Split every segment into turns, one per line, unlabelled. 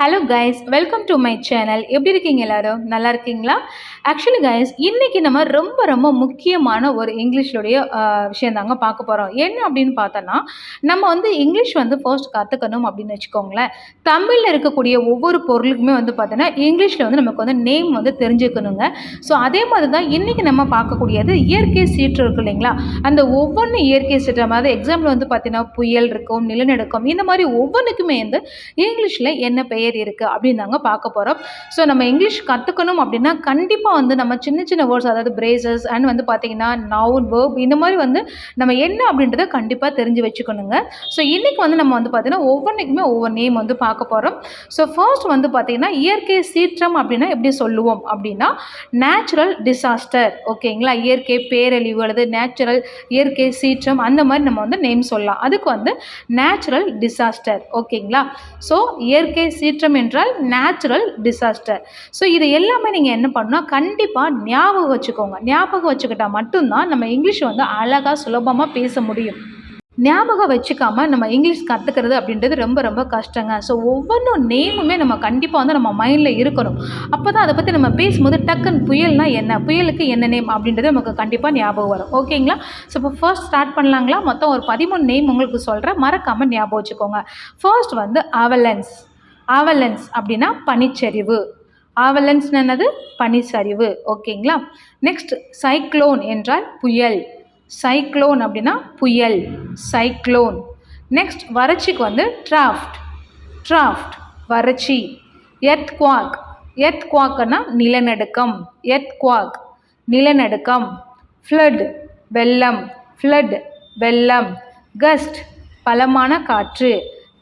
Hello guys, welcome to my channel. எப்படி இருக்கீங்க எல்லாரும்? நல்லா இருக்கீங்களா? ஆக்சுவலி கைஸ், இன்றைக்கி நம்ம ரொம்ப ரொம்ப முக்கியமான ஒரு இங்கிலீஷுடைய விஷயம் தாங்க பார்க்க போகிறோம். என்ன அப்படின்னு பார்த்தோன்னா, நம்ம இங்கிலீஷ் ஃபர்ஸ்ட் கற்றுக்கணும் அப்படின்னு வச்சுக்கோங்களேன். தமிழில் இருக்கக்கூடிய ஒவ்வொரு பொருளுக்குமே பார்த்தோன்னா இங்கிலீஷில் நமக்கு நேம் தெரிஞ்சுக்கணுங்க. ஸோ அதே மாதிரி தான் இன்றைக்கி நம்ம பார்க்கக்கூடியது இயற்கை சீற்றம் இருக்குது இல்லைங்களா? அந்த ஒவ்வொன்று இயற்கை சீற்றம், அதாவது எக்ஸாம்பிள் பார்த்தீங்கன்னா புயல் இருக்கும், நிலநடுக்கம், இந்த மாதிரி ஒவ்வொன்றுக்குமே இங்கிலீஷில் என்ன பெயர் இருக்குது அப்படின்னு தாங்க பார்க்க போகிறோம். ஸோ நம்ம இங்கிலீஷ் கற்றுக்கணும் அப்படின்னா கண்டிப்பாக நம்ம சின்ன சின்ன வேர்ட்ஸ், அதாவது பிரேசஸ் அண்ட் பார்த்தீங்கன்னா நவுன், வேர்ப், இந்த மாதிரி நம்ம என்ன அப்படின்றத கண்டிப்பாக தெரிஞ்சு வச்சுக்கணுங்க. ஸோ இன்றைக்கி நம்ம பார்த்தீங்கன்னா ஒவ்வொன்றுக்குமே ஒவ்வொரு நேம் பார்க்க போகிறோம். ஸோ ஃபர்ஸ்ட் பார்த்தீங்கன்னா இயற்கை சீற்றம் அப்படின்னா எப்படி சொல்லுவோம் அப்படின்னா நேச்சுரல் டிசாஸ்டர். ஓகேங்களா? இயற்கை பேரழிவு அல்லது நேச்சுரல் இயற்கை சீற்றம், அந்த மாதிரி நம்ம நேம் சொல்லலாம். அதுக்கு நேச்சுரல் டிசாஸ்டர். ஓகேங்களா? ஸோ இயற்கை சீற்றம் என்றால் நேச்சுரல் டிசாஸ்டர். ஸோ இது எல்லாமே நீங்கள் என்ன பண்ணணும், கண்டிப்பாக ஞாபகம் வச்சுக்கோங்க. ஞாபகம் வச்சுக்கிட்டால் மட்டும்தான் நம்ம இங்கிலீஷ் அழகாக சுலபமாக பேச முடியும். ஞாபகம் வச்சுக்காமல் நம்ம இங்கிலீஷ் கற்றுக்கிறது அப்படின்றது ரொம்ப ரொம்ப கஷ்டங்க. ஸோ ஒவ்வொரு நேமுமே நம்ம கண்டிப்பாக நம்ம மைண்டில் இருக்கணும். அப்போ தான் அதை பற்றி நம்ம பேசும்போது டக்குன்னு புயல்னா என்ன, புயலுக்கு என்ன நேம் அப்படின்றது நமக்கு கண்டிப்பாக ஞாபகம் வரும். ஓகேங்களா? ஸோ இப்போ ஃபர்ஸ்ட் ஸ்டார்ட் பண்ணலாங்களா? மொத்தம் ஒரு 13 நேம் உங்களுக்கு சொல்கிறேன், மறக்காமல் ஞாபகம் வச்சுக்கோங்க. ஃபர்ஸ்ட் அவலன்ஸ். அவலன்ஸ் அப்படின்னா பனிச்சரிவு. அவலன்ஸ் என்னது? பனிச்சரிவு. ஓகேங்களா? நெக்ஸ்ட் சைக்ளோன் என்றால் புயல். சைக்ளோன் அப்படின்னா புயல், சைக்ளோன். நெக்ஸ்ட் வறட்சிக்கு டிராஃப்ட். டிராஃப்ட் வறட்சி. எர்த்குவாக். எர்த்குவாக்னா நிலநடுக்கம். எர்த்குவாக் நிலநடுக்கம். ஃப்ளட் வெள்ளம். ஃப்ளட் வெள்ளம். கஸ்ட் பலமான காற்று,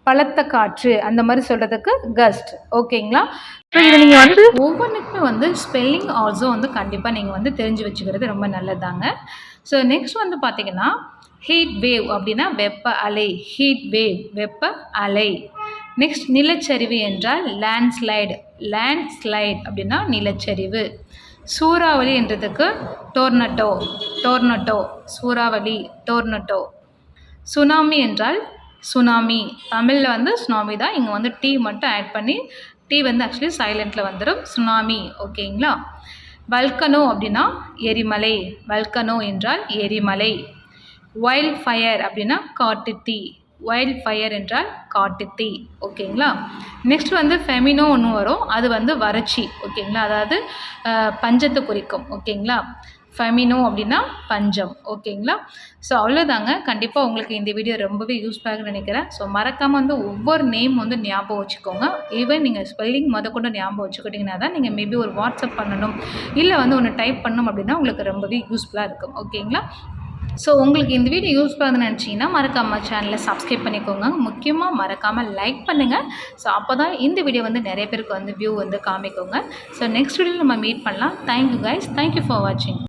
பலத்த காற்று, அந்த மாதிரி சொல்கிறதுக்கு கஸ்ட். ஓகேங்களா? ஸோ இதை நீங்கள் ஒவ்வொன்றுக்குமே ஸ்பெல்லிங் ஆல்சோ கண்டிப்பாக நீங்கள் தெரிஞ்சு வச்சுக்கிறது ரொம்ப நல்லதாங்க. ஸோ நெக்ஸ்ட் பார்த்தீங்கன்னா ஹீட் வேவ் அப்படின்னா வெப்ப அலை. ஹீட் வேவ் வெப்ப அலை. நெக்ஸ்ட் நிலச்சரிவு என்றால் லேண்ட்ஸ்லைடு. லேண்ட்ஸ்லைடு அப்படின்னா நிலச்சரிவு. சூறாவளி என்றதுக்கு டோர்னட்டோ. டோர்னட்டோ சூறாவளி, டோர்னட்டோ. சுனாமி என்றால் சுனாமி. தமிழில் சுனாமி தான், இங்கே டி மட்டும் ஆட் பண்ணி, டி ஆக்சுவலி சைலண்டில் வந்துடும், சுனாமி. ஓகேங்களா? வல்கனோ அப்படின்னா எரிமலை. வல்கனோ என்றால் எரிமலை. வைல்ட் ஃபயர் அப்படின்னா காட்டுத்தீ. வைல்ட் ஃபயர் என்றால் காட்டுத்தீ. ஓகேங்களா? நெக்ஸ்ட் ஃபெமினோ ஒன்று வரும், அது வறட்சி. ஓகேங்களா? அதாவது பஞ்சத்தை குறிக்கும். ஓகேங்களா? ஃபெமினோ அப்படின்னா பஞ்சம். ஓகேங்களா? ஸோ அவ்வளோதாங்க. கண்டிப்பாக உங்களுக்கு இந்த வீடியோ ரொம்பவே யூஸ்ஃபுல்லாக நினைக்கிறேன். ஸோ மறக்காமல் ஒவ்வொரு நேம் ஞாபகம் வச்சுக்கோங்க. ஈவன் நீங்கள் ஸ்பெல்லிங் கொண்டு ஞாபகம் வச்சுக்கிட்டிங்கன்னா தான் நீங்கள் மேபி ஒரு வாட்ஸ்அப் பண்ணணும், இல்லை ஒன்று டைப் பண்ணணும் அப்படின்னா உங்களுக்கு ரொம்பவே யூஸ்ஃபுல்லாக இருக்கும். ஓகேங்களா? ஸோ உங்களுக்கு இந்த வீடியோ யூஸ்ஃபுல்லாக நினச்சிங்கன்னா மறக்காமல் சேனலை சப்ஸ்கிரைப் பண்ணிக்கோங்க. முக்கியமாக மறக்காமல் லைக் பண்ணுங்கள். ஸோ அப்போ தான் இந்த வீடியோ நிறைய பேருக்கு வியூ காமிக்கோங்க. ஸோ நெக்ஸ்ட் வீடியோவில் நம்ம மீட் பண்ணலாம். Thank you guys. தேங்க்யூ ஃபார் வாட்சிங்.